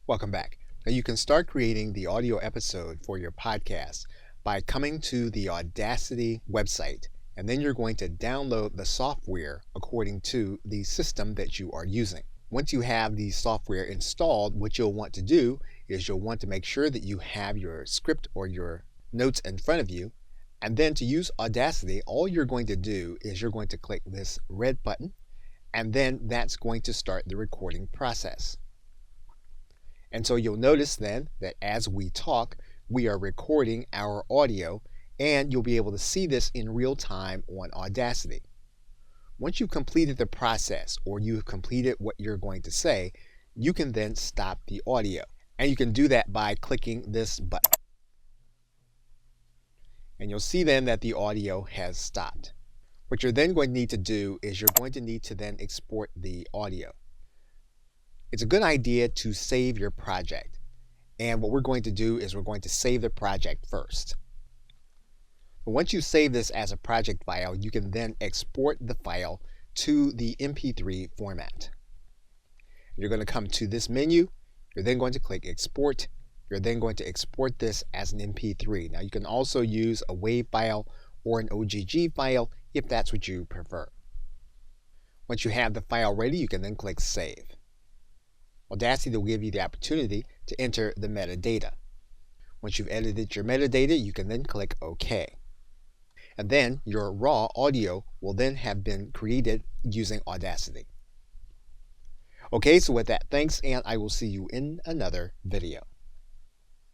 Welcome back. Now you can start creating the audio episode for your podcast by coming to the Audacity website, and then you're going to download the software according to the system that you are using. Once you have the software installed, what you'll want to do is you'll want to make sure that you have your script or your notes in front of you. And then to use Audacity, all you're going to do is you're going to click this red button, and then that's going to start the recording process. And so you'll notice then that as we talk, we are recording our audio, and you'll be able to see this in real time on Audacity. Once you've completed the process or you've completed what you're going to say, you can then stop the audio. And you can do that by clicking this button. And you'll see then that the audio has stopped. What you're then going to need to do is you're going to need to then export the audio. It's a good idea to save your project. And what we're going to do is we're going to save the project first. But once you save this as a project file, you can then export the file to the MP3 format. You're going to come to this menu. You're then going to click Export. You're then going to export this as an MP3. Now you can also use a WAV file or an OGG file if that's what you prefer. Once you have the file ready, you can then click Save. Audacity will give you the opportunity to enter the metadata. Once you've edited your metadata, you can then click OK. And then your raw audio will then have been created using Audacity. Okay, so with that, thanks, and I will see you in another video.